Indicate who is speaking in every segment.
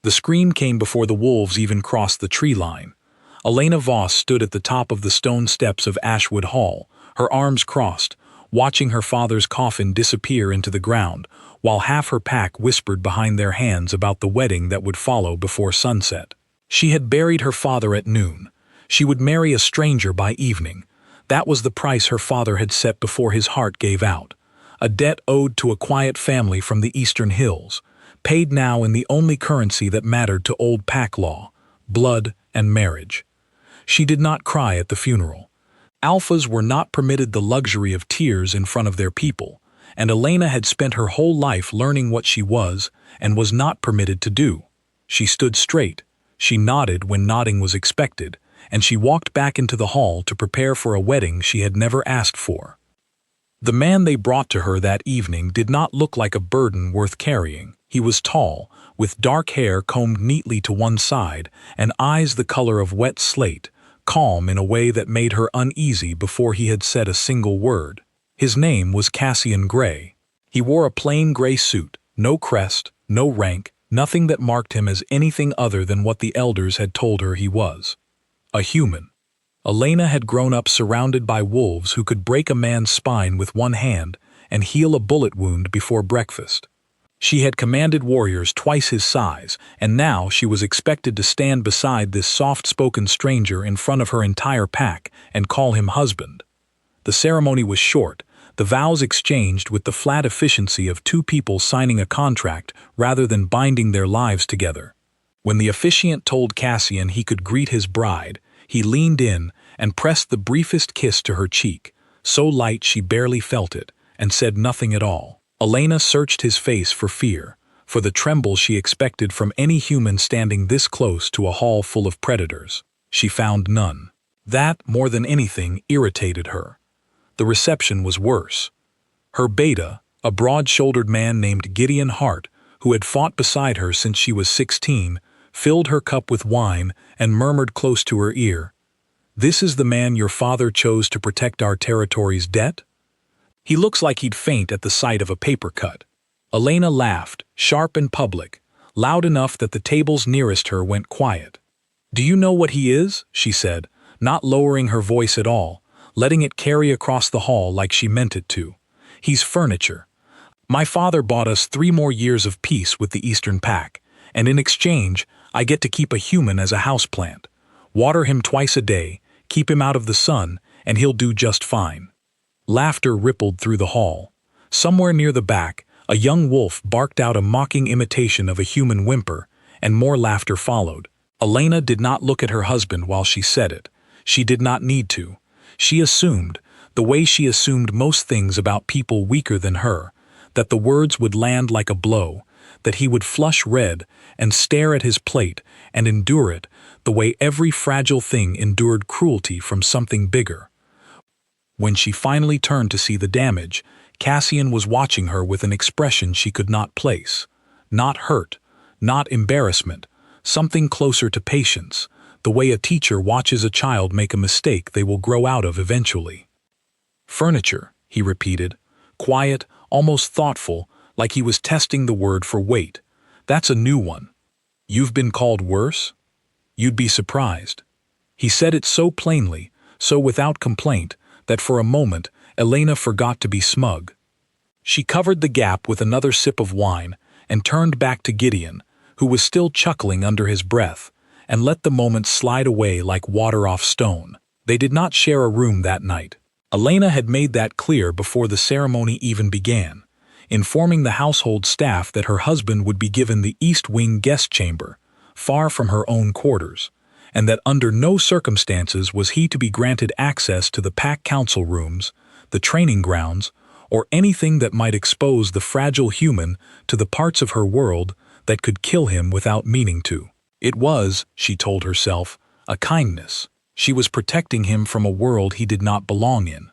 Speaker 1: The scream came before the wolves even crossed the tree line. Elena Voss stood at the top of the stone steps of Ashwood Hall, her arms crossed, watching her father's coffin disappear into the ground, while half her pack whispered behind their hands about the wedding that would follow before sunset. She had buried her father at noon. She would marry a stranger by evening. That was the price her father had set before his heart gave out. A debt owed to a quiet family from the eastern hills, paid now in the only currency that mattered to old pack law, blood and marriage. She did not cry at the funeral. Alphas were not permitted the luxury of tears in front of their people, and Elena had spent her whole life learning what she was and was not permitted to do. She stood straight, she nodded when nodding was expected, and she walked back into the hall to prepare for a wedding she had never asked for. The man they brought to her that evening did not look like a burden worth carrying. He was tall, with dark hair combed neatly to one side and eyes the color of wet slate, calm in a way that made her uneasy before he had said a single word. His name was Cassian Gray. He wore a plain gray suit, no crest, no rank, nothing that marked him as anything other than what the elders had told her he was. A human. Elena had grown up surrounded by wolves who could break a man's spine with one hand and heal a bullet wound before breakfast. She had commanded warriors twice his size, and now she was expected to stand beside this soft-spoken stranger in front of her entire pack and call him husband. The ceremony was short, the vows exchanged with the flat efficiency of two people signing a contract rather than binding their lives together. When the officiant told Cassian he could greet his bride, he leaned in and pressed the briefest kiss to her cheek, so light she barely felt it, and said nothing at all. Elena searched his face for fear, for the tremble she expected from any human standing this close to a hall full of predators. She found none. That, more than anything, irritated her. The reception was worse. Her beta, a broad-shouldered man named Gideon Hart, who had fought beside her since she was 16, filled her cup with wine and murmured close to her ear, "This is the man your father chose to protect our territory's debt? He looks like he'd faint at the sight of a paper cut." Elena laughed, sharp and public, loud enough that the tables nearest her went quiet. "Do you know what he is?" she said, not lowering her voice at all, letting it carry across the hall like she meant it to. "He's furniture. My father bought us 3 more years of peace with the Eastern Pack, and in exchange, I get to keep a human as a houseplant. Water him twice a day, keep him out of the sun, and he'll do just fine." Laughter rippled through the hall. Somewhere near the back, a young wolf barked out a mocking imitation of a human whimper, and more laughter followed. Elena did not look at her husband while she said it. She did not need to. She assumed, the way she assumed most things about people weaker than her, that the words would land like a blow, that he would flush red and stare at his plate and endure it the way every fragile thing endured cruelty from something bigger. When she finally turned to see the damage, Cassian was watching her with an expression she could not place. Not hurt, not embarrassment, something closer to patience, the way a teacher watches a child make a mistake they will grow out of eventually. "Furniture," he repeated, quiet, almost thoughtful, like he was testing the word for weight. "That's a new one. You've been called worse? You'd be surprised." He said it so plainly, so without complaint, that for a moment Elena forgot to be smug. She covered the gap with another sip of wine and turned back to Gideon, who was still chuckling under his breath, and let the moment slide away like water off stone. They did not share a room that night. Elena had made that clear before the ceremony even began, informing the household staff that her husband would be given the East Wing guest chamber, far from her own quarters, and that under no circumstances was he to be granted access to the pack council rooms, the training grounds, or anything that might expose the fragile human to the parts of her world that could kill him without meaning to. It was, she told herself, a kindness. She was protecting him from a world he did not belong in.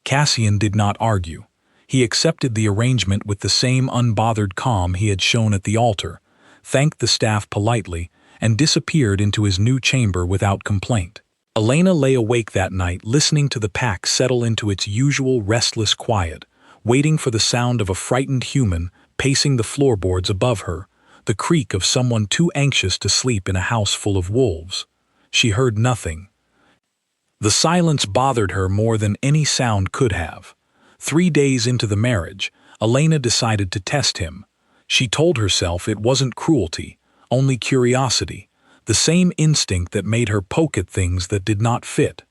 Speaker 1: Cassian did not argue. He accepted the arrangement with the same unbothered calm he had shown at the altar, thanked the staff politely, and disappeared into his new chamber without complaint. Elena lay awake that night listening to the pack settle into its usual restless quiet, waiting for the sound of a frightened human pacing the floorboards above her, the creak of someone too anxious to sleep in a house full of wolves. She heard nothing. The silence bothered her more than any sound could have. 3 days into the marriage, Elena decided to test him. She told herself it wasn't cruelty, only curiosity, the same instinct that made her poke at things that did not fit.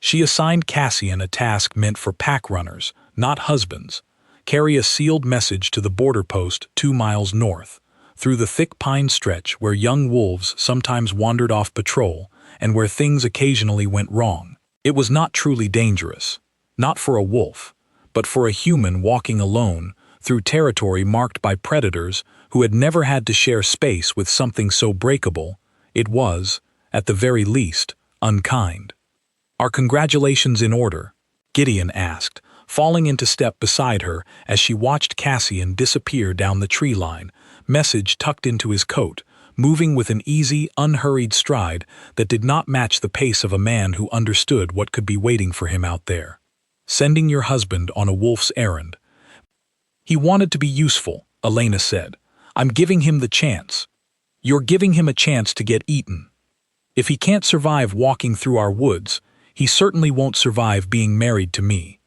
Speaker 1: She assigned Cassian a task meant for pack runners, not husbands. Carry a sealed message to the border post 2 miles north, through the thick pine stretch where young wolves sometimes wandered off patrol and where things occasionally went wrong. It was not truly dangerous, not for a wolf, but for a human walking alone through territory marked by predators who had never had to share space with something so breakable. It was, at the very least, unkind. "Are congratulations in order?" Gideon asked, falling into step beside her as she watched Cassian disappear down the tree line, message tucked into his coat, moving with an easy, unhurried stride that did not match the pace of a man who understood what could be waiting for him out there. "Sending your husband on a wolf's errand." "He wanted to be useful," Elena said. "I'm giving him the chance." "You're giving him a chance to get eaten. If he can't survive walking through our woods, he certainly won't survive being married to me."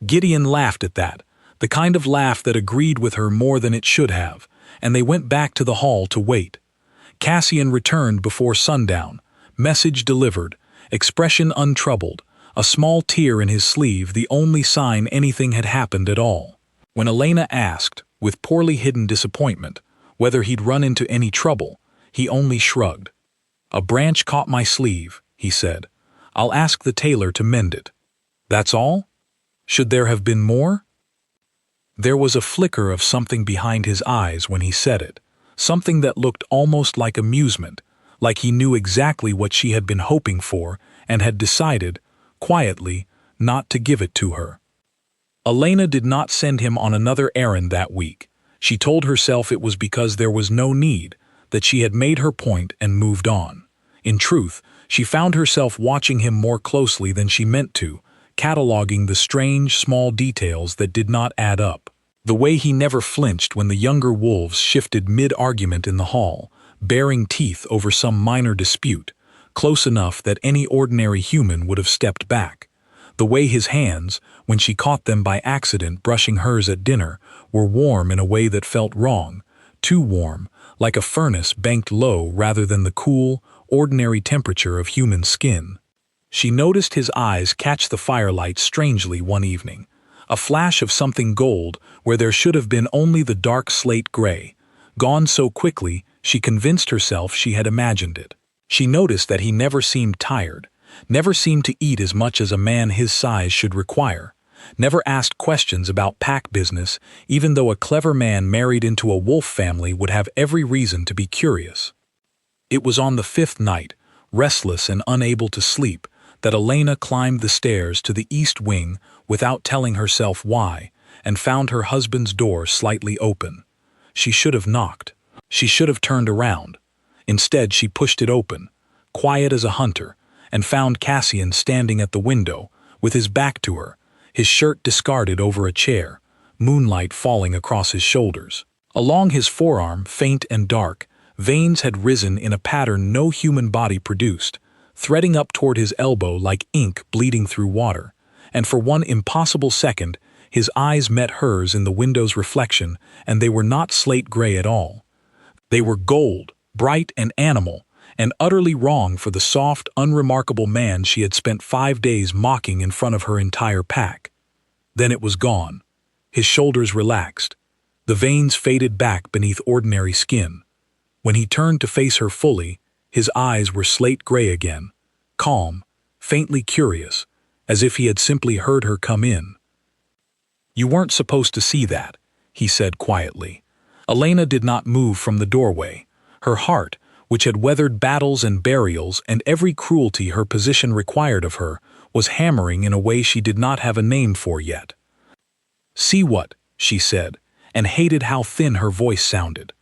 Speaker 1: Gideon laughed at that, the kind of laugh that agreed with her more than it should have, and they went back to the hall to wait. Cassian returned before sundown, message delivered, expression untroubled, a small tear in his sleeve the only sign anything had happened at all. When Elena asked, with poorly hidden disappointment, whether he'd run into any trouble, he only shrugged. "A branch caught my sleeve," he said. "I'll ask the tailor to mend it." "That's all? Should there have been more?" There was a flicker of something behind his eyes when he said it, something that looked almost like amusement, like he knew exactly what she had been hoping for and had decided, quietly, not to give it to her. Elena did not send him on another errand that week. She told herself it was because there was no need, that she had made her point and moved on. In truth, she found herself watching him more closely than she meant to, cataloging the strange, small details that did not add up. The way he never flinched when the younger wolves shifted mid-argument in the hall, baring teeth over some minor dispute, close enough that any ordinary human would have stepped back. The way his hands, when she caught them by accident brushing hers at dinner, were warm in a way that felt wrong, too warm, like a furnace banked low rather than the cool, ordinary temperature of human skin. She noticed his eyes catch the firelight strangely one evening, a flash of something gold where there should have been only the dark slate gray, gone so quickly she convinced herself she had imagined it. She noticed that he never seemed tired, never seemed to eat as much as a man his size should require, never asked questions about pack business, even though a clever man married into a wolf family would have every reason to be curious. It was on the 5th night, restless and unable to sleep, that Elena climbed the stairs to the east wing without telling herself why, and found her husband's door slightly open. She should have knocked. She should have turned around. Instead, she pushed it open, quiet as a hunter, and found Cassian standing at the window, with his back to her, his shirt discarded over a chair, moonlight falling across his shoulders. Along his forearm, faint and dark, veins had risen in a pattern no human body produced, threading up toward his elbow like ink bleeding through water, and for one impossible second, his eyes met hers in the window's reflection, and they were not slate gray at all. They were gold, bright and animal, and utterly wrong for the soft, unremarkable man she had spent 5 days mocking in front of her entire pack. Then it was gone. His shoulders relaxed. The veins faded back beneath ordinary skin. When he turned to face her fully, his eyes were slate gray again, calm, faintly curious, as if he had simply heard her come in. "You weren't supposed to see that," he said quietly. Elena did not move from the doorway. Her heart, which had weathered battles and burials and every cruelty her position required of her, was hammering in a way she did not have a name for yet. "See what?" she said, and hated how thin her voice sounded.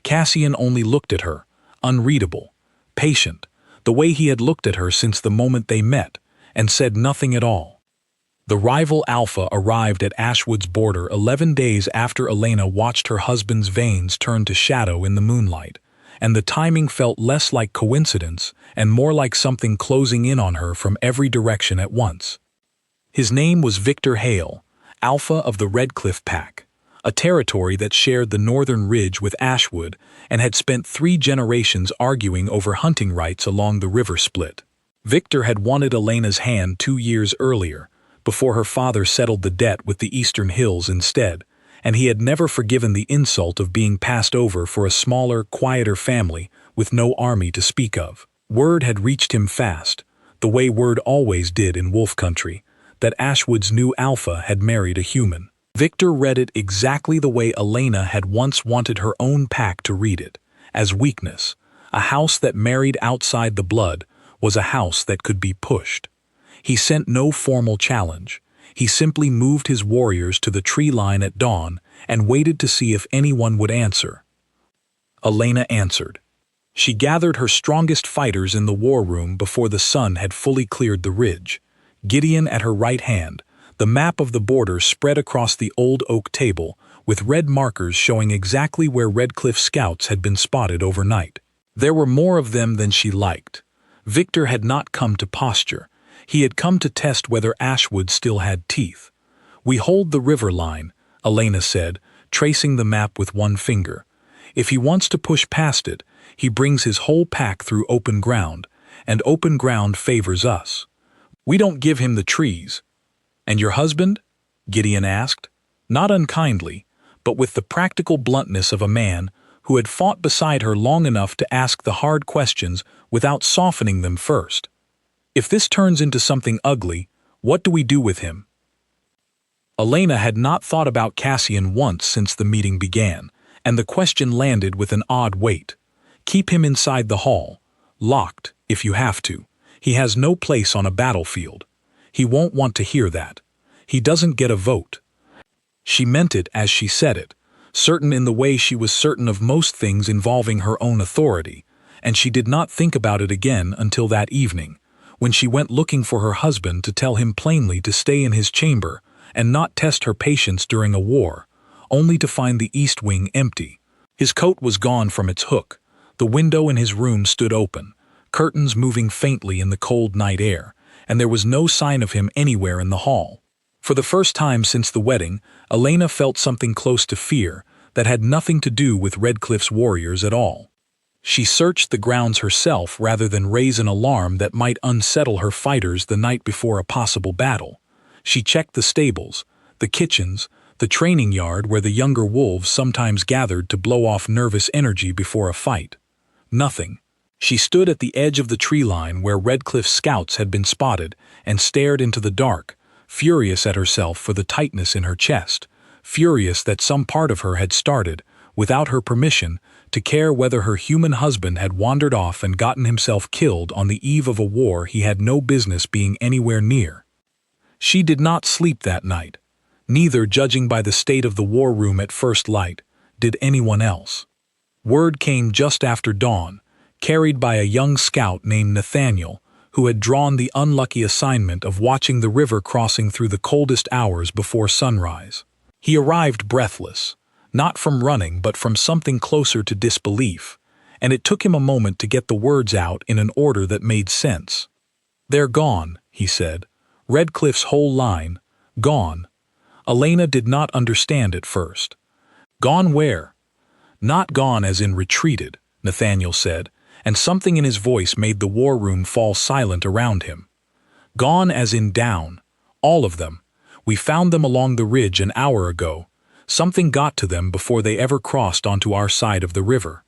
Speaker 1: Cassian only looked at her, unreadable, patient, the way he had looked at her since the moment they met, and said nothing at all. The rival Alpha arrived at Ashwood's border 11 days after Elena watched her husband's veins turn to shadow in the moonlight, and the timing felt less like coincidence and more like something closing in on her from every direction at once. His name was Victor Hale, Alpha of the Redcliffe Pack, a territory that shared the northern ridge with Ashwood and had spent 3 generations arguing over hunting rights along the river split. Victor had wanted Elena's hand 2 years earlier, before her father settled the debt with the Eastern Hills instead, and he had never forgiven the insult of being passed over for a smaller, quieter family with no army to speak of. Word had reached him fast, the way word always did in wolf country, that Ashwood's new Alpha had married a human. Victor read it exactly the way Elena had once wanted her own pack to read it, as weakness. A house that married outside the blood was a house that could be pushed. He sent no formal challenge. He simply moved his warriors to the tree line at dawn and waited to see if anyone would answer. Elena answered. She gathered her strongest fighters in the war room before the sun had fully cleared the ridge. Gideon at her right hand, the map of the border spread across the old oak table, with red markers showing exactly where Redcliffe scouts had been spotted overnight. There were more of them than she liked. Victor had not come to posture. He had come to test whether Ashwood still had teeth. "We hold the river line," Elena said, tracing the map with one finger. "If he wants to push past it, he brings his whole pack through open ground, and open ground favors us. We don't give him the trees." "And your husband?" Gideon asked, not unkindly, but with the practical bluntness of a man who had fought beside her long enough to ask the hard questions without softening them first. "If this turns into something ugly, what do we do with him?" Elena had not thought about Cassian once since the meeting began, and the question landed with an odd weight. "Keep him inside the hall. Locked, if you have to. He has no place on a battlefield. He won't want to hear that. He doesn't get a vote." She meant it as she said it, certain in the way she was certain of most things involving her own authority, and she did not think about it again until that evening, when she went looking for her husband to tell him plainly to stay in his chamber and not test her patience during a war, only to find the east wing empty. His coat was gone from its hook. The window in his room stood open, curtains moving faintly in the cold night air, and there was no sign of him anywhere in the hall. For the first time since the wedding, Elena felt something close to fear that had nothing to do with Redcliffe's warriors at all. She searched the grounds herself rather than raise an alarm that might unsettle her fighters the night before a possible battle. She checked the stables, the kitchens, the training yard where the younger wolves sometimes gathered to blow off nervous energy before a fight. Nothing. She stood at the edge of the tree line where Redcliffe's scouts had been spotted and stared into the dark, furious at herself for the tightness in her chest, furious that some part of her had started, without her permission, to care whether her human husband had wandered off and gotten himself killed on the eve of a war he had no business being anywhere near. She did not sleep that night. Neither, judging by the state of the war room at first light, did anyone else. Word came just after dawn, carried by a young scout named Nathaniel, who had drawn the unlucky assignment of watching the river crossing through the coldest hours before sunrise. He arrived breathless, not from running but from something closer to disbelief, and it took him a moment to get the words out in an order that made sense. "They're gone," he said. "Redcliffe's whole line, gone." Elena did not understand at first. "Gone where?" "Not gone as in retreated," Nathaniel said, and something in his voice made the war room fall silent around him. "Gone as in down. All of them. We found them along the ridge an hour ago. Something got to them before they ever crossed onto our side of the river."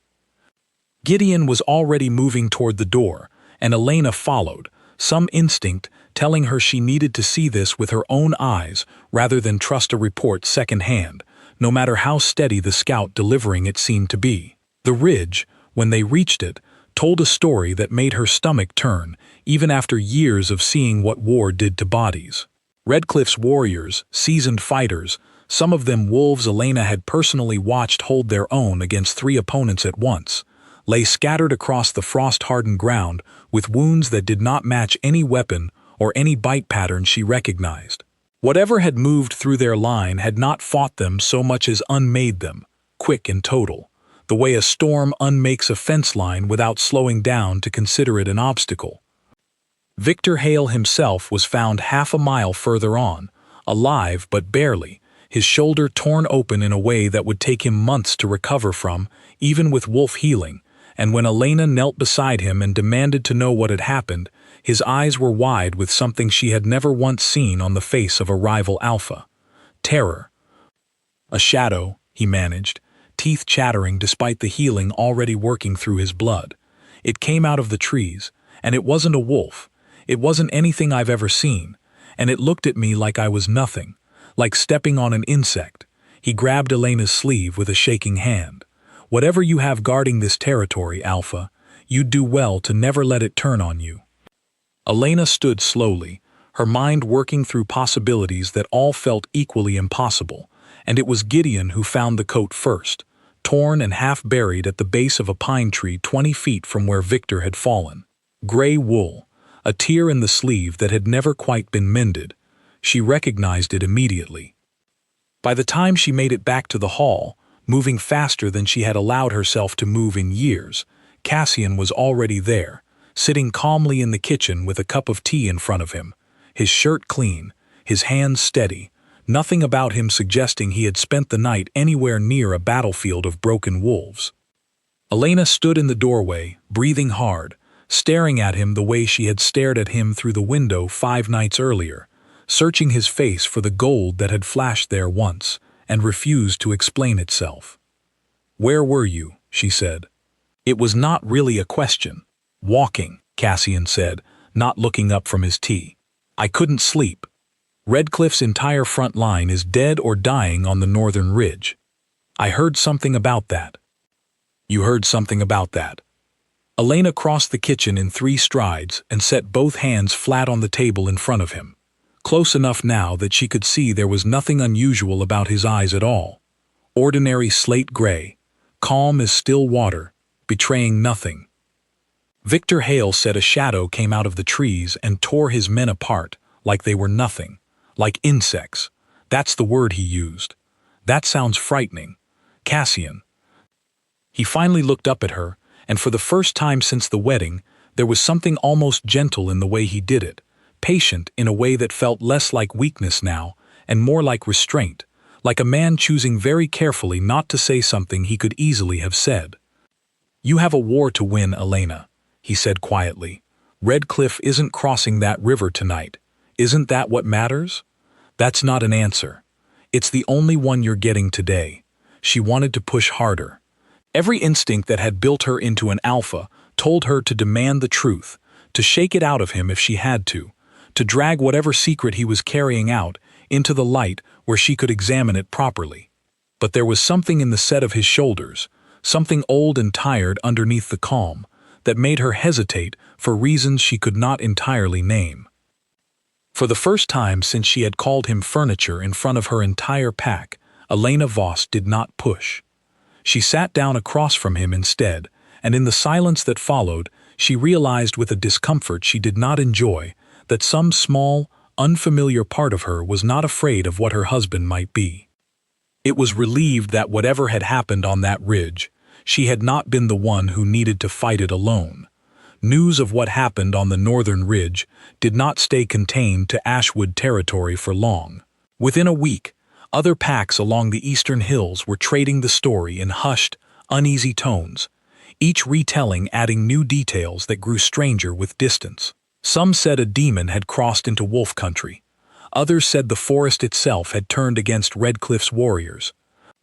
Speaker 1: Gideon was already moving toward the door, and Elena followed, some instinct telling her she needed to see this with her own eyes rather than trust a report secondhand, no matter how steady the scout delivering it seemed to be. The ridge, when they reached it, told a story that made her stomach turn, even after years of seeing what war did to bodies. Redcliffe's warriors, seasoned fighters, some of them wolves Elena had personally watched hold their own against 3 opponents at once, lay scattered across the frost-hardened ground with wounds that did not match any weapon or any bite pattern she recognized. Whatever had moved through their line had not fought them so much as unmade them, quick and total, the way a storm unmakes a fence line without slowing down to consider it an obstacle. Victor Hale himself was found half a mile further on, alive but barely, his shoulder torn open in a way that would take him months to recover from, even with wolf healing, and when Elena knelt beside him and demanded to know what had happened, his eyes were wide with something she had never once seen on the face of a rival alpha. Terror. A shadow, he managed, teeth chattering despite the healing already working through his blood. It came out of the trees, and it wasn't a wolf. It wasn't anything I've ever seen, and it looked at me like I was nothing, like stepping on an insect. He grabbed Elena's sleeve with a shaking hand. Whatever you have guarding this territory, Alpha, you'd do well to never let it turn on you. Elena stood slowly, her mind working through possibilities that all felt equally impossible, and it was Gideon who found the coat first, torn and half buried at the base of a pine tree 20 feet from where Victor had fallen. Gray wool, a tear in the sleeve that had never quite been mended. She recognized it immediately. By the time she made it back to the hall, moving faster than she had allowed herself to move in years, Cassian was already there, sitting calmly in the kitchen with a cup of tea in front of him, his shirt clean, his hands steady, nothing about him suggesting he had spent the night anywhere near a battlefield of broken wolves. Elena stood in the doorway, breathing hard, staring at him the way she had stared at him through the window 5 nights earlier, searching his face for the gold that had flashed there once and refused to explain itself. "Where were you?" she said. It was not really a question. "Walking," Cassian said, not looking up from his tea. "I couldn't sleep. Redcliffe's entire front line is dead or dying on the northern ridge. I heard something about that." "You heard something about that." Elena crossed the kitchen in 3 strides and set both hands flat on the table in front of him, close enough now that she could see there was nothing unusual about his eyes at all. Ordinary slate gray, calm as still water, betraying nothing. Victor Hale said a shadow came out of the trees and tore his men apart, like they were nothing, like insects. That's the word he used. That sounds frightening. Cassian. He finally looked up at her, and for the first time since the wedding, there was something almost gentle in the way he did it, patient in a way that felt less like weakness now, and more like restraint, like a man choosing very carefully not to say something he could easily have said. "You have a war to win, Elena," he said quietly. "Redcliffe isn't crossing that river tonight. Isn't that what matters?" "That's not an answer. It's the only one you're getting today." She wanted to push harder. Every instinct that had built her into an alpha told her to demand the truth, to shake it out of him if she had to drag whatever secret he was carrying out into the light where she could examine it properly. But there was something in the set of his shoulders, something old and tired underneath the calm, that made her hesitate for reasons she could not entirely name. For the first time since she had called him furniture in front of her entire pack, Elena Voss did not push. She sat down across from him instead, and in the silence that followed, she realized with a discomfort she did not enjoy that some small, unfamiliar part of her was not afraid of what her husband might be. It was relieved that whatever had happened on that ridge, she had not been the one who needed to fight it alone. News of what happened on the northern ridge did not stay contained to Ashwood territory for long. Within a week, other packs along the eastern hills were trading the story in hushed, uneasy tones, each retelling adding new details that grew stranger with distance. Some said a demon had crossed into wolf country. Others said the forest itself had turned against Redcliffe's warriors.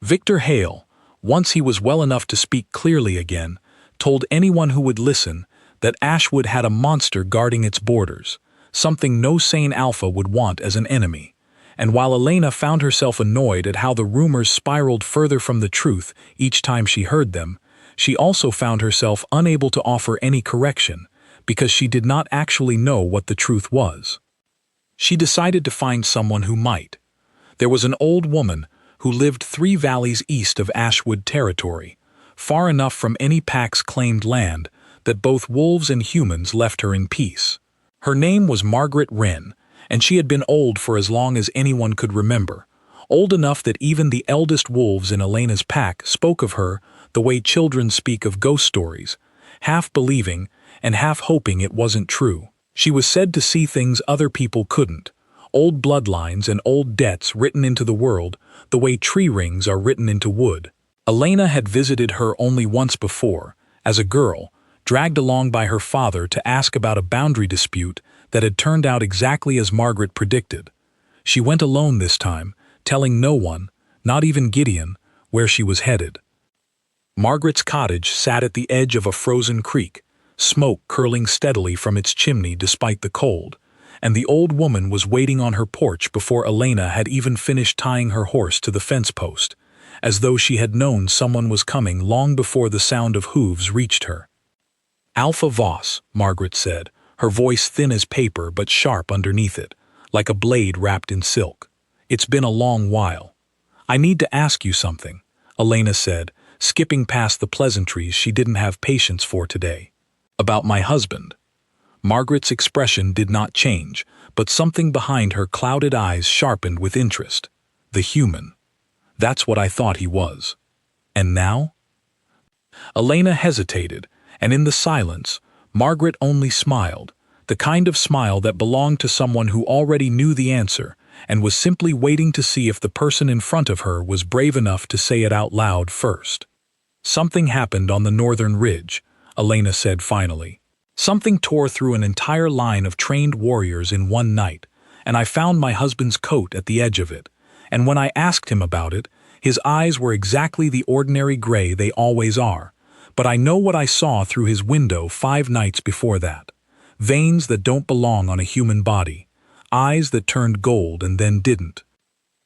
Speaker 1: Victor Hale, once he was well enough to speak clearly again, told anyone who would listen that Ashwood had a monster guarding its borders, something no sane alpha would want as an enemy. And while Elena found herself annoyed at how the rumors spiraled further from the truth each time she heard them, she also found herself unable to offer any correction, because she did not actually know what the truth was. She decided to find someone who might. There was an old woman who lived 3 valleys east of Ashwood territory, far enough from any pack's claimed land that both wolves and humans left her in peace. Her name was Margaret Wren, And she had been old for as long as anyone could remember, old enough that even the eldest wolves in Elena's pack spoke of her the way children speak of ghost stories, half believing and half hoping it wasn't true. She was said to see things other people couldn't, old bloodlines and old debts written into the world the way tree rings are written into wood. Elena had visited her only once before, as a girl, dragged along by her father to ask about a boundary dispute that had turned out exactly as Margaret predicted. She went alone this time, telling no one, not even Gideon, where she was headed. Margaret's cottage sat at the edge of a frozen creek, smoke curling steadily from its chimney despite the cold, and the old woman was waiting on her porch before Elena had even finished tying her horse to the fence post, as though she had known someone was coming long before the sound of hooves reached her. "Alpha Voss," Margaret said, her voice thin as paper but sharp underneath it, like a blade wrapped in silk. "It's been a long while." "I need to ask you something," Elena said, skipping past the pleasantries she didn't have patience for today. "About my husband." Margaret's expression did not change, but something behind her clouded eyes sharpened with interest. "The human. That's what I thought he was. And now?" Elena hesitated, and in the silence, Margaret only smiled, the kind of smile that belonged to someone who already knew the answer and was simply waiting to see if the person in front of her was brave enough to say it out loud first. "Something happened on the northern ridge," Elena said finally. "Something tore through an entire line of trained warriors in one night, and I found my husband's coat at the edge of it. And when I asked him about it, his eyes were exactly the ordinary gray they always are. But I know what I saw through his window 5 nights before that. Veins that don't belong on a human body. Eyes that turned gold and then didn't."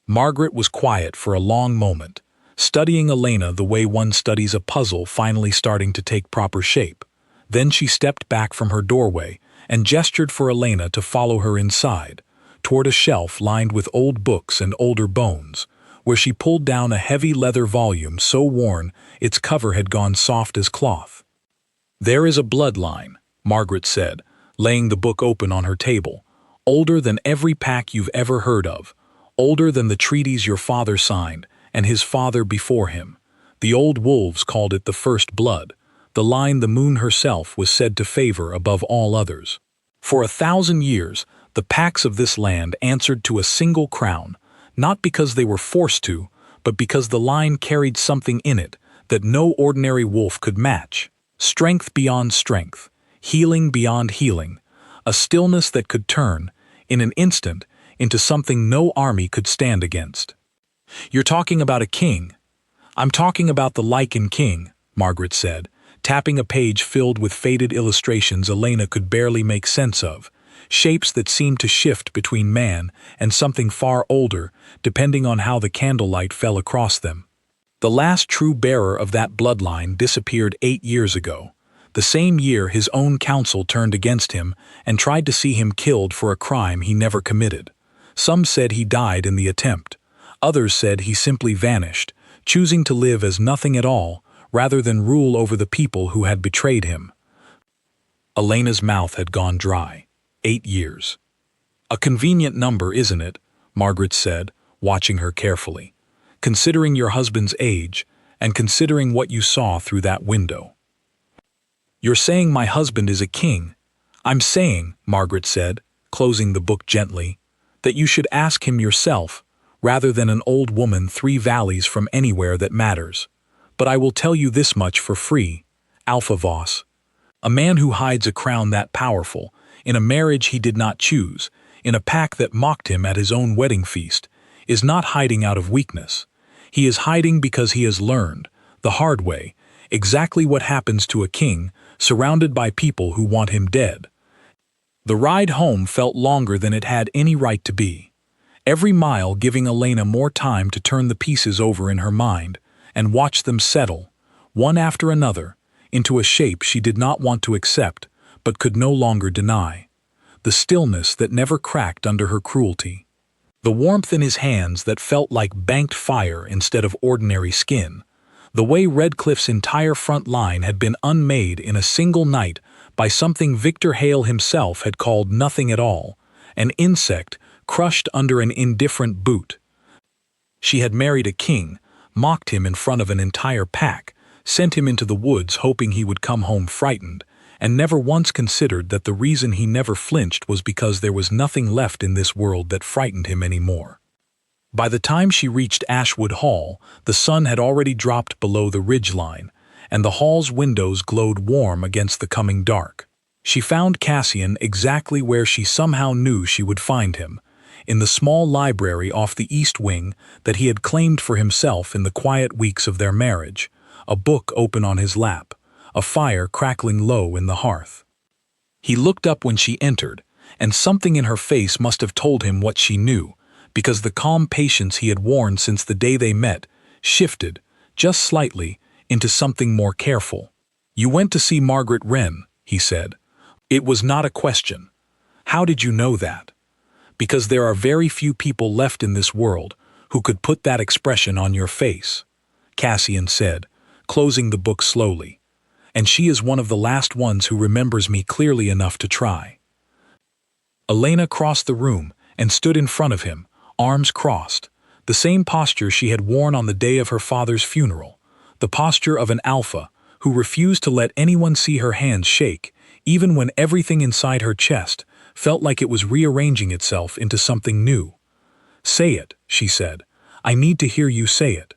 Speaker 1: Margaret was quiet for a long moment, studying Elena the way one studies a puzzle finally starting to take proper shape. Then she stepped back from her doorway and gestured for Elena to follow her inside, toward a shelf lined with old books and older bones, where she pulled down a heavy leather volume so worn its cover had gone soft as cloth. "There is a bloodline," Margaret said, laying the book open on her table, "older than every pack you've ever heard of, older than the treaties your father signed and his father before him. The old wolves called it the first blood, the line the moon herself was said to favor above all others. For 1,000 years, the packs of this land answered to a single crown, not because they were forced to, but because the line carried something in it that no ordinary wolf could match. Strength beyond strength, healing beyond healing, a stillness that could turn, in an instant, into something no army could stand against." "You're talking about a king." "I'm talking about the Lycan king," Margaret said, tapping a page filled with faded illustrations Elena could barely make sense of, shapes that seemed to shift between man and something far older, depending on how the candlelight fell across them. "The last true bearer of that bloodline disappeared 8 years ago, the same year his own council turned against him and tried to see him killed for a crime he never committed. Some said he died in the attempt. Others said he simply vanished, choosing to live as nothing at all, rather than rule over the people who had betrayed him." Elena's mouth had gone dry. 8 years. "A convenient number, isn't it?" Margaret said, watching her carefully. "Considering your husband's age, and considering what you saw through that window." "You're saying my husband is a king." "I'm saying," Margaret said, closing the book gently, "that you should ask him yourself, rather than an old woman 3 valleys from anywhere that matters. But I will tell you this much for free, Alpha Voss. A man who hides a crown that powerful, in a marriage he did not choose, in a pack that mocked him at his own wedding feast, is not hiding out of weakness. He is hiding because he has learned, the hard way, exactly what happens to a king surrounded by people who want him dead." The ride home felt longer than it had any right to be, every mile giving Elena more time to turn the pieces over in her mind and watch them settle, one after another, into a shape she did not want to accept but could no longer deny. The stillness that never cracked under her cruelty. The warmth in his hands that felt like banked fire instead of ordinary skin. The way Redcliffe's entire front line had been unmade in a single night by something Victor Hale himself had called nothing at all, an insect crushed under an indifferent boot. She had married a king, mocked him in front of an entire pack, sent him into the woods hoping he would come home frightened, and never once considered that the reason he never flinched was because there was nothing left in this world that frightened him anymore. By the time she reached Ashwood Hall, the sun had already dropped below the ridge line, and the hall's windows glowed warm against the coming dark. She found Cassian exactly where she somehow knew she would find him, in the small library off the east wing that he had claimed for himself in the quiet weeks of their marriage, a book open on his lap, a fire crackling low in the hearth. He looked up when she entered, and something in her face must have told him what she knew, because the calm patience he had worn since the day they met shifted, just slightly, into something more careful. "You went to see Margaret Wren," he said. "It was not a question. How did you know that?" "Because there are very few people left in this world who could put that expression on your face," Cassian said, closing the book slowly. "And she is one of the last ones who remembers me clearly enough to try." Elena crossed the room and stood in front of him, arms crossed, the same posture she had worn on the day of her father's funeral, the posture of an alpha who refused to let anyone see her hands shake, even when everything inside her chest felt like it was rearranging itself into something new. "Say it," she said. "I need to hear you say it."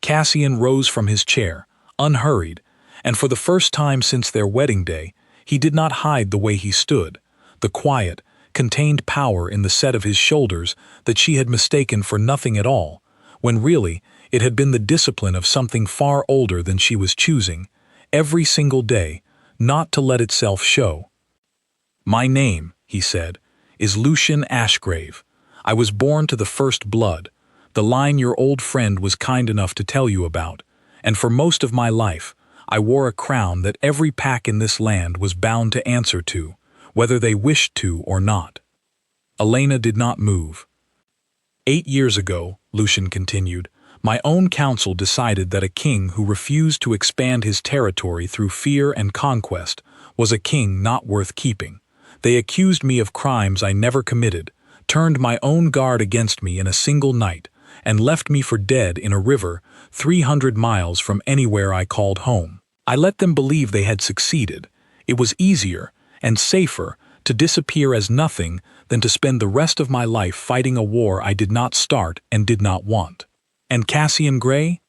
Speaker 1: Cassian rose from his chair, unhurried, and for the first time since their wedding day, he did not hide the way he stood, the quiet, contained power in the set of his shoulders that she had mistaken for nothing at all, when really it had been the discipline of something far older than she was choosing, every single day, not to let itself show. "My name," he said, "is Lucian Ashgrave. I was born to the first blood, the line your old friend was kind enough to tell you about, and for most of my life, I wore a crown that every pack in this land was bound to answer to, whether they wished to or not." Elena did not move. "8 years ago," Lucian continued, "my own council decided that a king who refused to expand his territory through fear and conquest was a king not worth keeping. They accused me of crimes I never committed, turned my own guard against me in a single night, and left me for dead in a river 300 miles from anywhere I called home. I let them believe they had succeeded. It was easier and safer to disappear as nothing than to spend the rest of my life fighting a war I did not start and did not want. And Cassian Gray?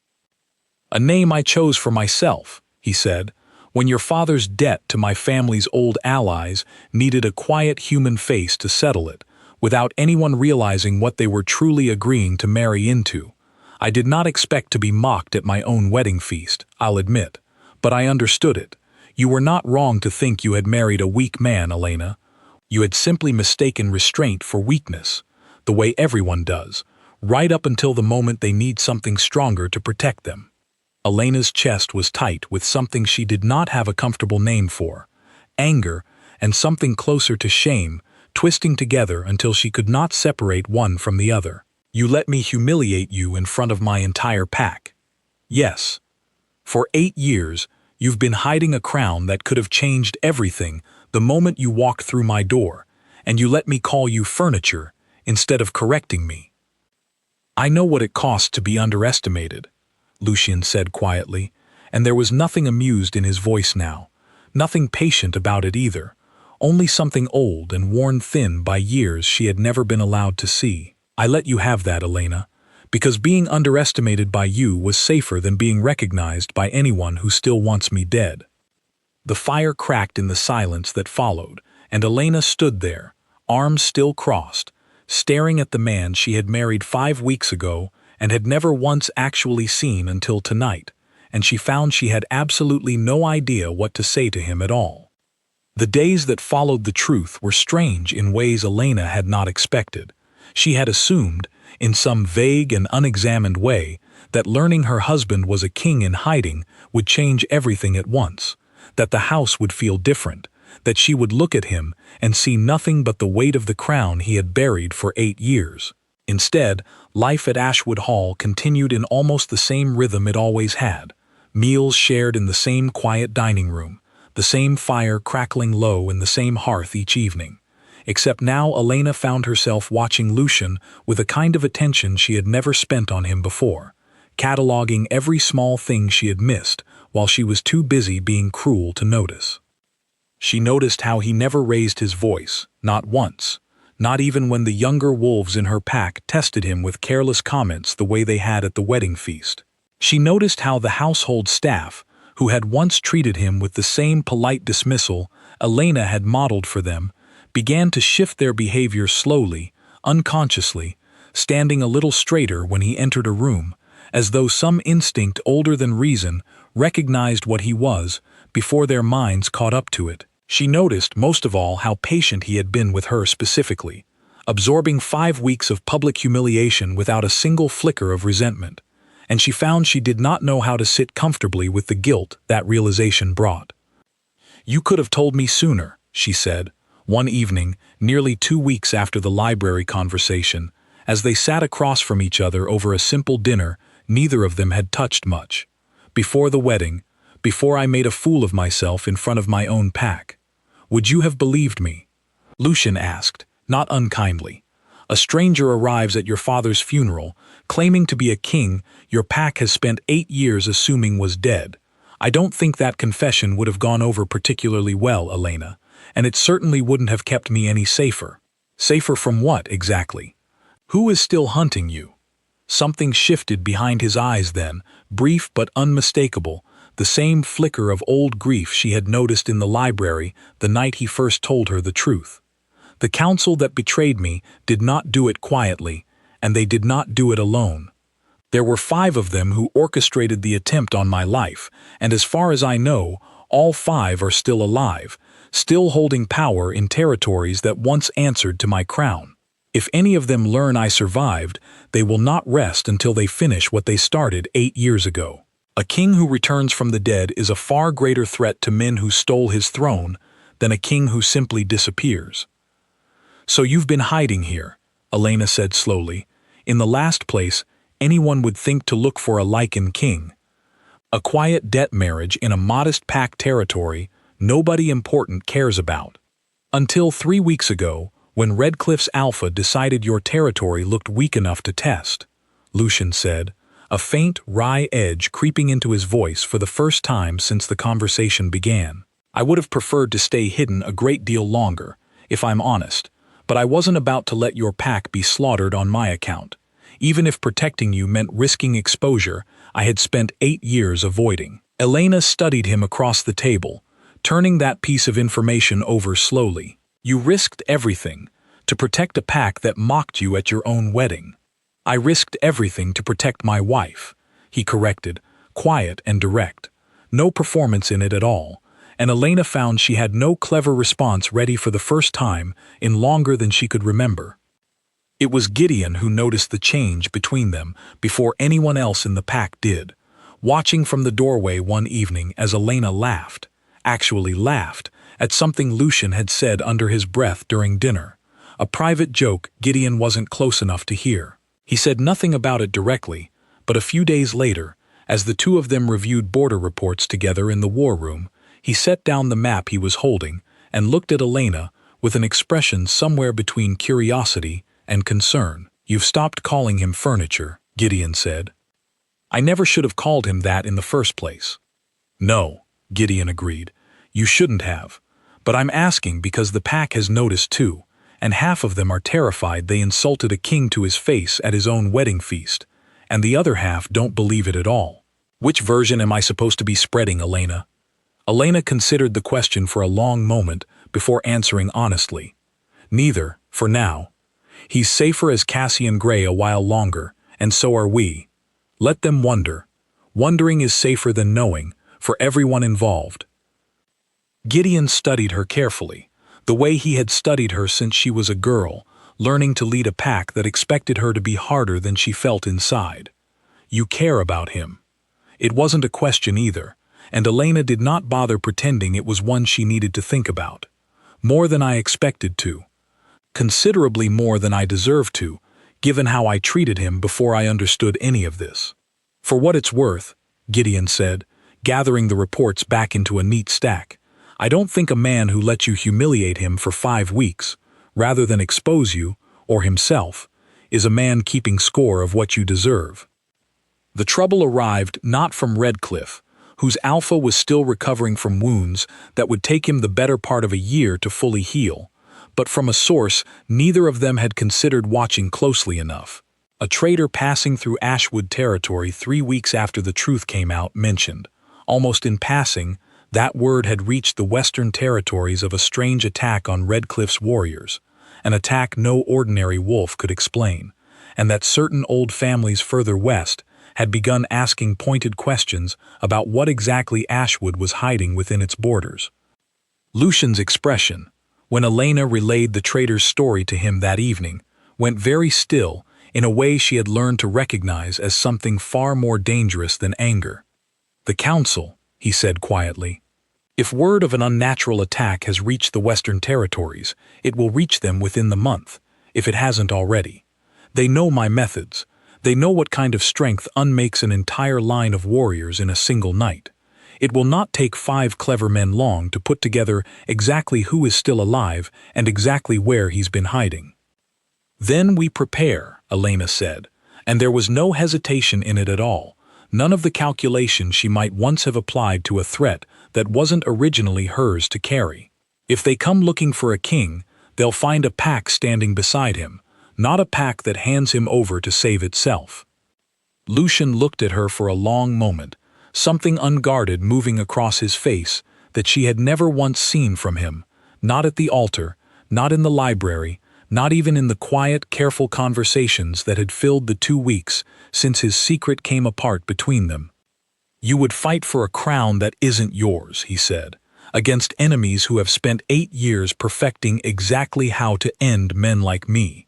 Speaker 1: A name I chose for myself," he said, "when your father's debt to my family's old allies needed a quiet human face to settle it, without anyone realizing what they were truly agreeing to marry into. I did not expect to be mocked at my own wedding feast, I'll admit, but I understood it. You were not wrong to think you had married a weak man, Elena. You had simply mistaken restraint for weakness, the way everyone does, right up until the moment they need something stronger to protect them." Elena's chest was tight with something she did not have a comfortable name for, anger and something closer to shame, twisting together until she could not separate one from the other. "You let me humiliate you in front of my entire pack. Yes. For 8 years, you've been hiding a crown that could have changed everything the moment you walked through my door, and you let me call you furniture instead of correcting me." "I know what it costs to be underestimated," Lucian said quietly, and there was nothing amused in his voice now, nothing patient about it either, only something old and worn thin by years she had never been allowed to see. "I let you have that, Elena, because being underestimated by you was safer than being recognized by anyone who still wants me dead." The fire cracked in the silence that followed, and Elena stood there, arms still crossed, staring at the man she had married 5 weeks ago and had never once actually seen until tonight, and she found she had absolutely no idea what to say to him at all. The days that followed the truth were strange in ways Elena had not expected. She had assumed, in some vague and unexamined way, that learning her husband was a king in hiding would change everything at once, that the house would feel different, that she would look at him and see nothing but the weight of the crown he had buried for 8 years. Instead, life at Ashwood Hall continued in almost the same rhythm it always had, meals shared in the same quiet dining room, the same fire crackling low in the same hearth each evening. except now Elena found herself watching Lucian with a kind of attention she had never spent on him before, cataloging every small thing she had missed while she was too busy being cruel to notice. She noticed how he never raised his voice, not once, not even when the younger wolves in her pack tested him with careless comments the way they had at the wedding feast. She noticed how the household staff, who had once treated him with the same polite dismissal Elena had modeled for them, began to shift their behavior slowly, unconsciously, standing a little straighter when he entered a room, as though some instinct older than reason recognized what he was before their minds caught up to it. She noticed, most of all, how patient he had been with her specifically, absorbing 5 weeks of public humiliation without a single flicker of resentment, and she found she did not know how to sit comfortably with the guilt that realization brought. "You could have told me sooner," she said, one evening, nearly 2 weeks after the library conversation, as they sat across from each other over a simple dinner neither of them had touched much. "Before the wedding, before I made a fool of myself in front of my own pack. Would you have believed me?" Lucian asked, not unkindly. "A stranger arrives at your father's funeral, claiming to be a king your pack has spent 8 years assuming was dead. I don't think that confession would have gone over particularly well, Elena, and it certainly wouldn't have kept me any safer." "Safer from what, exactly? Who is still hunting you?" Something shifted behind his eyes then, brief but unmistakable, the same flicker of old grief she had noticed in the library the night he first told her the truth. "The council that betrayed me did not do it quietly, and they did not do it alone. There were 5 of them who orchestrated the attempt on my life, and as far as I know, all 5 are still alive, still holding power in territories that once answered to my crown. If any of them learn I survived, they will not rest until they finish what they started 8 years ago. A king who returns from the dead is a far greater threat to men who stole his throne than a king who simply disappears." "So you've been hiding here," Elena said slowly. "In the last place, anyone would think to look for a Lycan king. A quiet debt marriage in a modest pack territory nobody important cares about. Until 3 weeks ago, when Redcliffe's Alpha decided your territory looked weak enough to test," Lucian said, a faint, wry edge creeping into his voice for the first time since the conversation began. "I would have preferred to stay hidden a great deal longer, if I'm honest, but I wasn't about to let your pack be slaughtered on my account. Even if protecting you meant risking exposure I had spent 8 years avoiding." Elena studied him across the table, turning that piece of information over slowly. "You risked everything to protect a pack that mocked you at your own wedding." "I risked everything to protect my wife," he corrected, quiet and direct. No performance in it at all, and Elena found she had no clever response ready for the first time in longer than she could remember. It was Gideon who noticed the change between them before anyone else in the pack did, watching from the doorway one evening as Elena laughed, actually laughed, at something Lucian had said under his breath during dinner, a private joke Gideon wasn't close enough to hear. He said nothing about it directly, but a few days later, as the two of them reviewed border reports together in the war room, he set down the map he was holding and looked at Elena with an expression somewhere between curiosity and concern. "You've stopped calling him furniture," Gideon said. "I never should have called him that in the first place." "No," Gideon agreed, "you shouldn't have. But I'm asking because the pack has noticed too, and half of them are terrified they insulted a king to his face at his own wedding feast, and the other half don't believe it at all. Which version am I supposed to be spreading, Elena?" Elena considered the question for a long moment before answering honestly. "Neither, for now. He's safer as Cassian Gray a while longer, and so are we. Let them wonder. Wondering is safer than knowing, for everyone involved." Gideon studied her carefully, the way he had studied her since she was a girl, learning to lead a pack that expected her to be harder than she felt inside. "You care about him." It wasn't a question either, and Elena did not bother pretending it was one she needed to think about. "More than I expected to. Considerably more than I deserved to, given how I treated him before I understood any of this." "For what it's worth," Gideon said, gathering the reports back into a neat stack, "I don't think a man who lets you humiliate him for 5 weeks, rather than expose you, or himself, is a man keeping score of what you deserve. The trouble arrived not from Redcliffe, whose alpha was still recovering from wounds that would take him the better part of a year to fully heal, but from a source neither of them had considered watching closely enough. A trader passing through Ashwood territory 3 weeks after the truth came out mentioned, almost in passing, that word had reached the western territories of a strange attack on Redcliffe's warriors, an attack no ordinary wolf could explain, and that certain old families further west had begun asking pointed questions about what exactly Ashwood was hiding within its borders. Lucian's expression, when Elena relayed the trader's story to him that evening, went very still in a way she had learned to recognize as something far more dangerous than anger. "The council," he said quietly. "If word of an unnatural attack has reached the western territories, it will reach them within the month, if it hasn't already. They know my methods. They know what kind of strength unmakes an entire line of warriors in a single night. It will not take 5 clever men long to put together exactly who is still alive and exactly where he's been hiding." "Then we prepare," Elena said, and there was no hesitation in it at all, none of the calculation she might once have applied to a threat that wasn't originally hers to carry. "If they come looking for a king, they'll find a pack standing beside him, not a pack that hands him over to save itself." Lucian looked at her for a long moment, something unguarded moving across his face that she had never once seen from him, not at the altar, not in the library, not even in the quiet, careful conversations that had filled the 2 weeks since his secret came apart between them. "You would fight for a crown that isn't yours," he said, "against enemies who have spent 8 years perfecting exactly how to end men like me."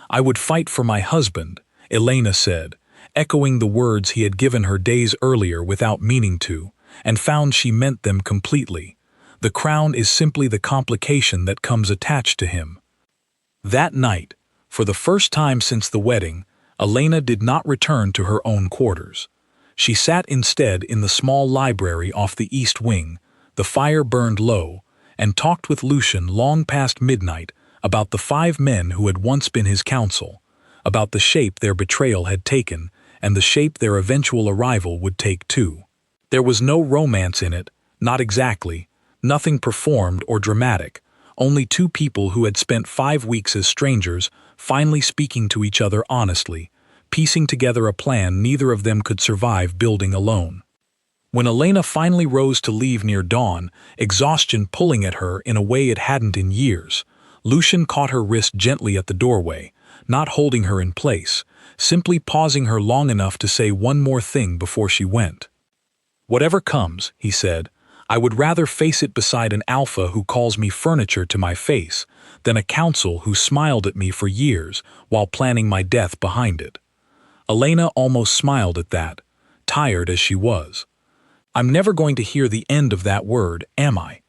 Speaker 1: "I would fight for my husband," Elena said, echoing the words he had given her days earlier without meaning to, and found she meant them completely. "The crown is simply the complication that comes attached to him." That night, for the first time since the wedding, Elena did not return to her own quarters. She sat instead in the small library off the east wing, the fire burned low, and talked with Lucian long past midnight about the 5 men who had once been his counsel, about the shape their betrayal had taken and the shape their eventual arrival would take too. There was no romance in it, not exactly, nothing performed or dramatic, only 2 people who had spent 5 weeks as strangers finally speaking to each other honestly, piecing together a plan neither of them could survive building alone. When Elena finally rose to leave near dawn, exhaustion pulling at her in a way it hadn't in years, Lucian caught her wrist gently at the doorway, not holding her in place, simply pausing her long enough to say one more thing before she went. "Whatever comes," he said, "I would rather face it beside an alpha who calls me furniture to my face than a counsel who smiled at me for years while planning my death behind it." Elena almost smiled at that, tired as she was. "I'm never going to hear the end of that word, am I?"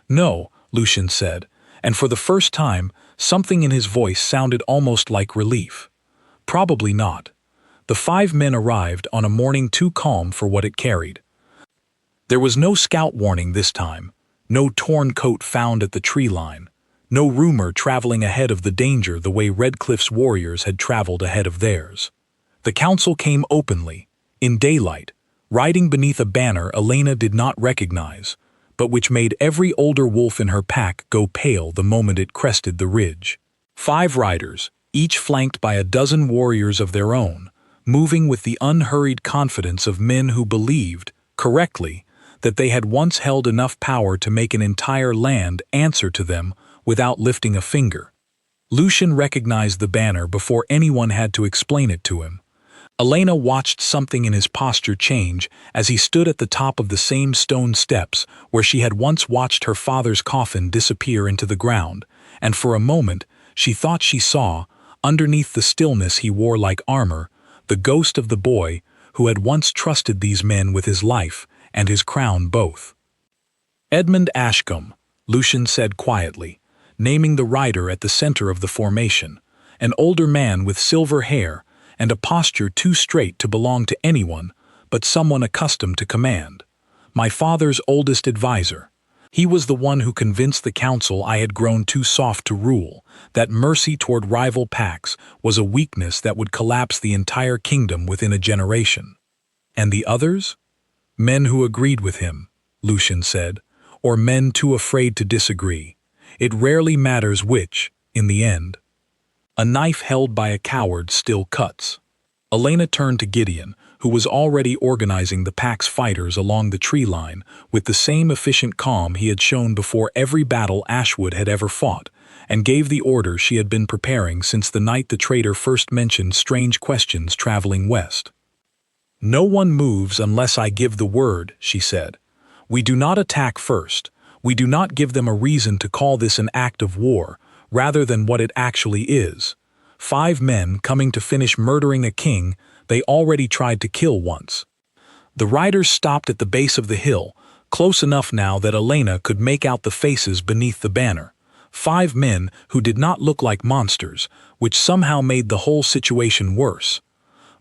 Speaker 1: "No," Lucian said, and for the first time, something in his voice sounded almost like relief. "Probably not." The 5 men arrived on a morning too calm for what it carried. There was no scout warning this time, no torn coat found at the tree line, no rumor traveling ahead of the danger the way Redcliffe's warriors had traveled ahead of theirs. The council came openly, in daylight, riding beneath a banner Elena did not recognize, but which made every older wolf in her pack go pale the moment it crested the ridge. 5 riders, each flanked by a dozen warriors of their own, moving with the unhurried confidence of men who believed, correctly, that they had once held enough power to make an entire land answer to them without lifting a finger. Lucian recognized the banner before anyone had to explain it to him. Elena watched something in his posture change as he stood at the top of the same stone steps where she had once watched her father's coffin disappear into the ground, and for a moment she thought she saw, underneath the stillness he wore like armor, the ghost of the boy who had once trusted these men with his life and his crown both. "Edmund Ashcombe," Lucian said quietly, naming the rider at the center of the formation, an older man with silver hair and a posture too straight to belong to anyone but someone accustomed to command. "My father's oldest advisor. He was the one who convinced the council I had grown too soft to rule, that mercy toward rival packs was a weakness that would collapse the entire kingdom within a generation. And the others? Men who agreed with him, Lucian said, or men too afraid to disagree. It rarely matters which, in the end. A knife held by a coward still cuts. Elena turned to Gideon, who was already organizing the pack's fighters along the tree line with the same efficient calm he had shown before every battle Ashwood had ever fought, and gave the order she had been preparing since the night the traitor first mentioned strange questions traveling west. "No one moves unless I give the word," she said. "We do not attack first. We do not give them a reason to call this an act of war, rather than what it actually is. 5 men coming to finish murdering a king they already tried to kill once." The riders stopped at the base of the hill, close enough now that Elena could make out the faces beneath the banner. 5 men who did not look like monsters, which somehow made the whole situation worse.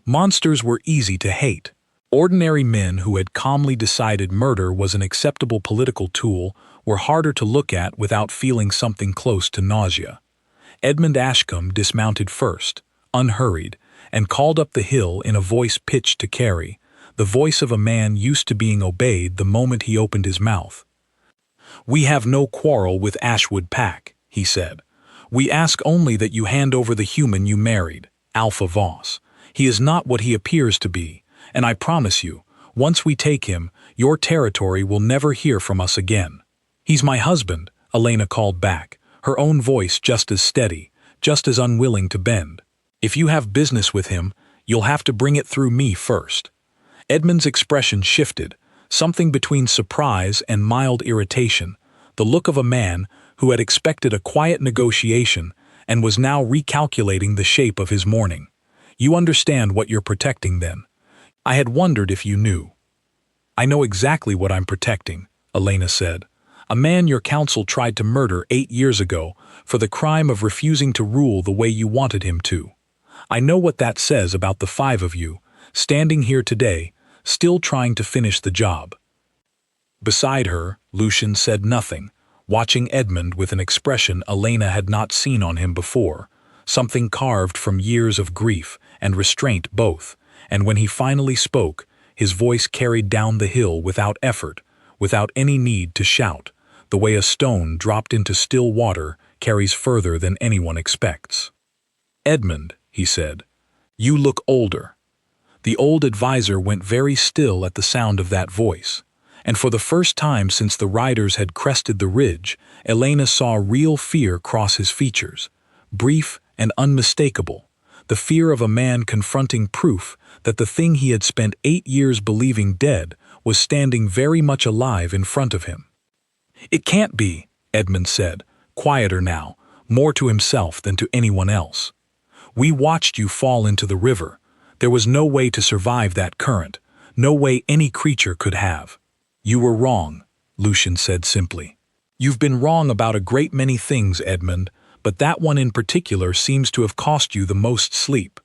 Speaker 1: Monsters were easy to hate. Ordinary men who had calmly decided murder was an acceptable political tool were harder to look at without feeling something close to nausea. Edmund Ashcombe dismounted first, unhurried, and called up the hill in a voice pitched to carry, the voice of a man used to being obeyed the moment he opened his mouth. "We have no quarrel with Ashwood Pack," he said. "We ask only that you hand over the human you married, Alpha Voss. He is not what he appears to be, and I promise you, once we take him, your territory will never hear from us again." "He's my husband," Elena called back, her own voice just as steady, just as unwilling to bend. "If you have business with him, you'll have to bring it through me first." Edmund's expression shifted, something between surprise and mild irritation, the look of a man who had expected a quiet negotiation and was now recalculating the shape of his mourning. "You understand what you're protecting then? I had wondered if you knew." "I know exactly what I'm protecting," Elena said. "A man your council tried to murder 8 years ago for the crime of refusing to rule the way you wanted him to. I know what that says about the 5 of you, standing here today, still trying to finish the job." Beside her, Lucian said nothing, watching Edmund with an expression Elena had not seen on him before, something carved from years of grief and restraint both, and when he finally spoke, his voice carried down the hill without effort, without any need to shout, the way a stone dropped into still water carries further than anyone expects. "Edmund," he said, "you look older." The old advisor went very still at the sound of that voice, and for the first time since the riders had crested the ridge, Elena saw real fear cross his features, brief and unmistakable, the fear of a man confronting proof that the thing he had spent 8 years believing dead was standing very much alive in front of him. "It can't be," Edmund said, quieter now, more to himself than to anyone else. "We watched you fall into the river. There was no way to survive that current, no way any creature could have." "You were wrong," Lucian said simply. "You've been wrong about a great many things, Edmund, but that one in particular seems to have cost you the most sleep."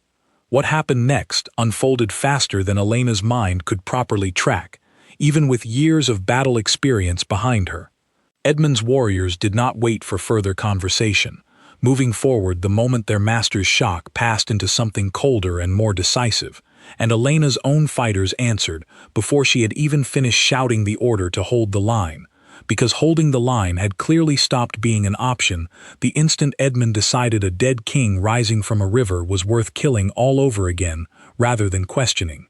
Speaker 1: What happened next unfolded faster than Elena's mind could properly track, even with years of battle experience behind her. Edmund's warriors did not wait for further conversation, moving forward the moment their master's shock passed into something colder and more decisive, and Elena's own fighters answered before she had even finished shouting the order to hold the line. Because holding the line had clearly stopped being an option, the instant Edmund decided a dead king rising from a river was worth killing all over again, rather than questioning.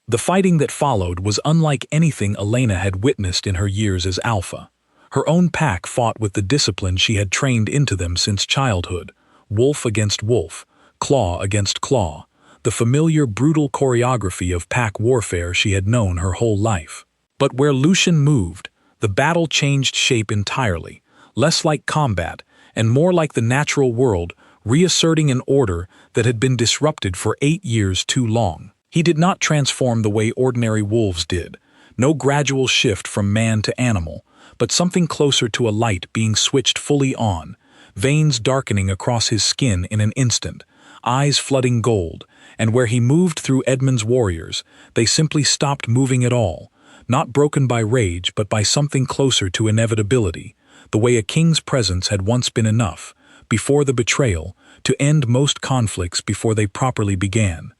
Speaker 1: The fighting that followed was unlike anything Elena had witnessed in her years as Alpha. Her own pack fought with the discipline she had trained into them since childhood, wolf against wolf, claw against claw, the familiar brutal choreography of pack warfare she had known her whole life. But where Lucian moved, the battle changed shape entirely, less like combat and more like the natural world, reasserting an order that had been disrupted for 8 years too long. He did not transform the way ordinary wolves did, no gradual shift from man to animal, but something closer to a light being switched fully on, veins darkening across his skin in an instant, eyes flooding gold, and where he moved through Edmund's warriors, they simply stopped moving at all, not broken by rage but by something closer to inevitability, the way a king's presence had once been enough, before the betrayal, to end most conflicts before they properly began.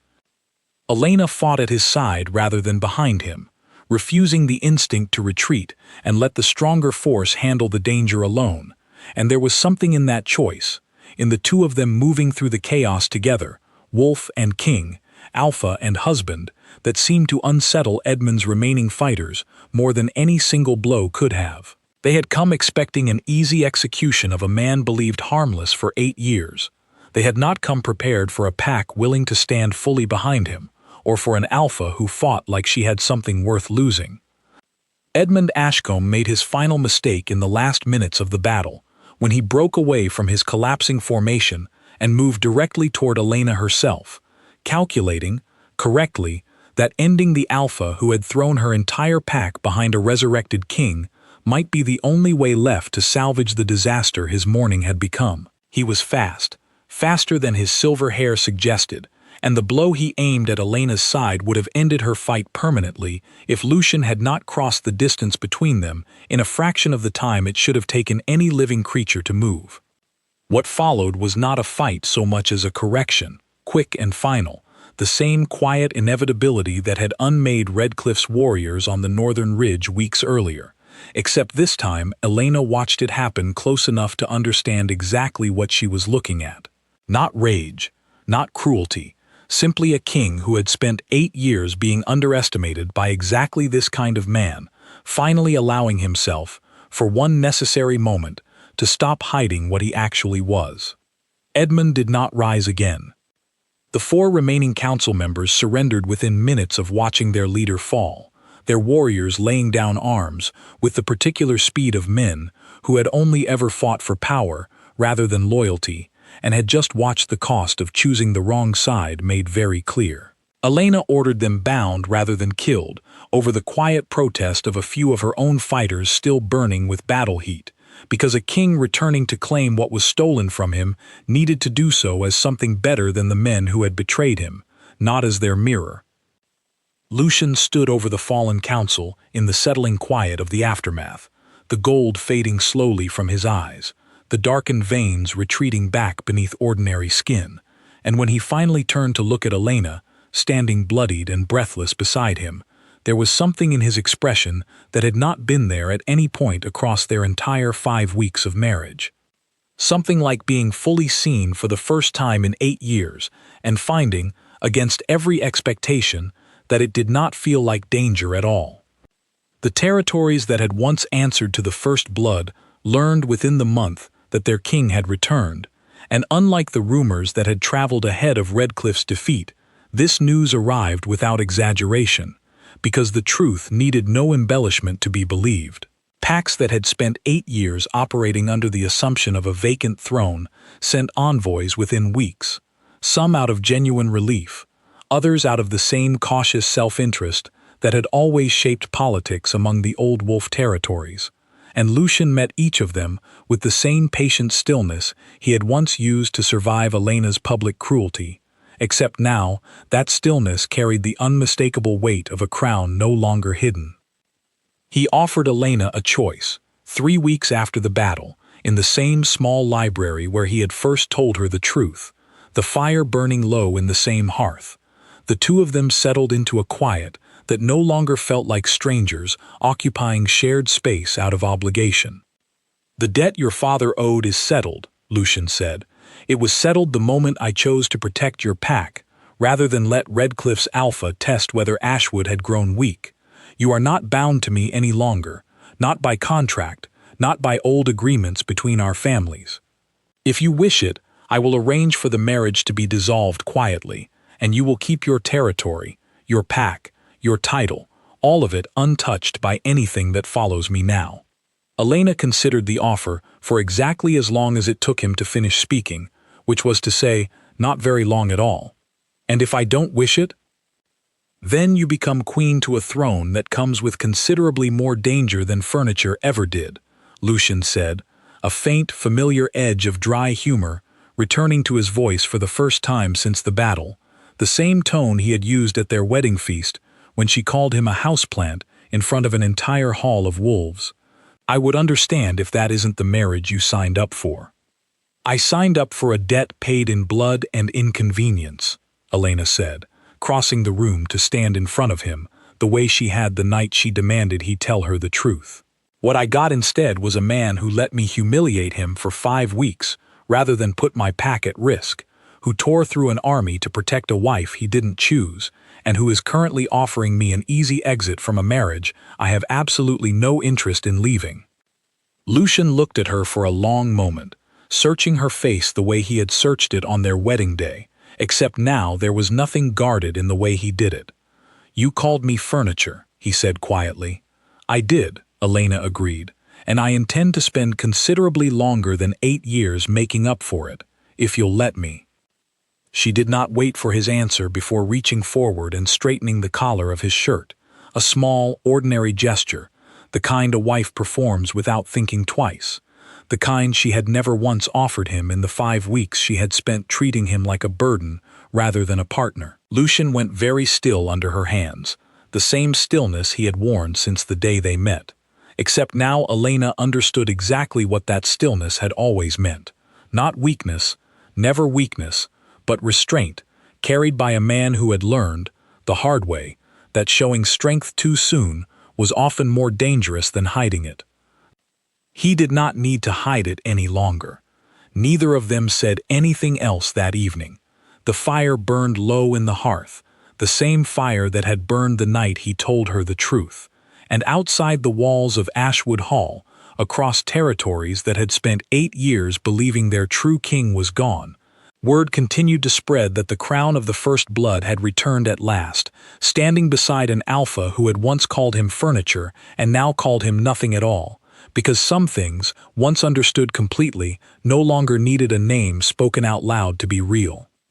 Speaker 1: Elena fought at his side rather than behind him, refusing the instinct to retreat and let the stronger force handle the danger alone, and there was something in that choice, in the two of them moving through the chaos together, wolf and king, alpha and husband, that seemed to unsettle Edmund's remaining fighters more than any single blow could have. They had come expecting an easy execution of a man believed harmless for 8 years. They had not come prepared for a pack willing to stand fully behind him, or for an alpha who fought like she had something worth losing. Edmund Ashcombe made his final mistake in the last minutes of the battle, when he broke away from his collapsing formation and moved directly toward Elena herself, calculating, correctly, that ending the alpha who had thrown her entire pack behind a resurrected king might be the only way left to salvage the disaster his morning had become. He was fast, faster than his silver hair suggested, and the blow he aimed at Elena's side would have ended her fight permanently if Lycan had not crossed the distance between them in a fraction of the time it should have taken any living creature to move. What followed was not a fight so much as a correction, quick and final, the same quiet inevitability that had unmade Redcliffe's warriors on the northern ridge weeks earlier, except this time Elena watched it happen close enough to understand exactly what she was looking at. Not rage, not cruelty, simply a king who had spent 8 years being underestimated by exactly this kind of man, finally allowing himself, for one necessary moment, to stop hiding what he actually was. Edmund did not rise again. The 4 remaining council members surrendered within minutes of watching their leader fall, their warriors laying down arms with the particular speed of men who had only ever fought for power rather than loyalty and had just watched the cost of choosing the wrong side made very clear. Elena ordered them bound rather than killed over the quiet protest of a few of her own fighters still burning with battle heat, because a king returning to claim what was stolen from him needed to do so as something better than the men who had betrayed him, not as their mirror. Lycan stood over the fallen council in the settling quiet of the aftermath, the gold fading slowly from his eyes, the darkened veins retreating back beneath ordinary skin, and when he finally turned to look at Elena, standing bloodied and breathless beside him, there was something in his expression that had not been there at any point across their entire 5 weeks of marriage. Something like being fully seen for the first time in 8 years and finding, against every expectation, that it did not feel like danger at all. The territories that had once answered to the first blood learned within the month that their king had returned, and unlike the rumors that had traveled ahead of Redcliffe's defeat, this news arrived without exaggeration, because the truth needed no embellishment to be believed. Packs that had spent 8 years operating under the assumption of a vacant throne sent envoys within weeks, some out of genuine relief, others out of the same cautious self-interest that had always shaped politics among the old wolf territories, and Lycan met each of them with the same patient stillness he had once used to survive Elena's public cruelty, except now that stillness carried the unmistakable weight of a crown no longer hidden. He offered Elena a choice, 3 weeks after the battle, in the same small library where he had first told her the truth, the fire burning low in the same hearth. The two of them settled into a quiet that no longer felt like strangers occupying shared space out of obligation. "The debt your father owed is settled," Lycan said. "It was settled the moment I chose to protect your pack, rather than let Redcliffe's alpha test whether Ashwood had grown weak. You are not bound to me any longer, not by contract, not by old agreements between our families. If you wish it, I will arrange for the marriage to be dissolved quietly, and you will keep your territory, your pack, your title, all of it untouched by anything that follows me now." Elena considered the offer for exactly as long as it took him to finish speaking, which was to say, not very long at all. "And if I don't wish it?" "Then you become queen to a throne that comes with considerably more danger than furniture ever did," Lycan said, a faint, familiar edge of dry humor returning to his voice for the first time since the battle, the same tone he had used at their wedding feast when she called him a houseplant in front of an entire hall of wolves. I would understand if that isn't the marriage you signed up for. I signed up for a debt paid in blood and inconvenience, Elena said, crossing the room to stand in front of him, the way she had the night she demanded he tell her the truth. What I got instead was a man who let me humiliate him for 5 weeks, rather than put my pack at risk, who tore through an army to protect a wife he didn't choose, and who is currently offering me an easy exit from a marriage I have absolutely no interest in leaving. Lucian looked at her for a long moment, searching her face the way he had searched it on their wedding day, except now there was nothing guarded in the way he did it. You called me furniture, he said quietly. I did, Elena agreed, and I intend to spend considerably longer than 8 years making up for it, if you'll let me. She did not wait for his answer before reaching forward and straightening the collar of his shirt, a small, ordinary gesture, the kind a wife performs without thinking twice, the kind she had never once offered him in the 5 weeks she had spent treating him like a burden rather than a partner. Lucian went very still under her hands, the same stillness he had worn since the day they met, except now Elena understood exactly what that stillness had always meant. Not weakness, never weakness, but restraint, carried by a man who had learned, the hard way, that showing strength too soon was often more dangerous than hiding it. He did not need to hide it any longer. Neither of them said anything else that evening. The fire burned low in the hearth, the same fire that had burned the night he told her the truth, and outside the walls of Ashwood Hall, across territories that had spent 8 years believing their true king was gone, word continued to spread that the crown of the first blood had returned at last, standing beside an alpha who had once called him furniture and now called him nothing at all, because some things, once understood completely, no longer needed a name spoken out loud to be real.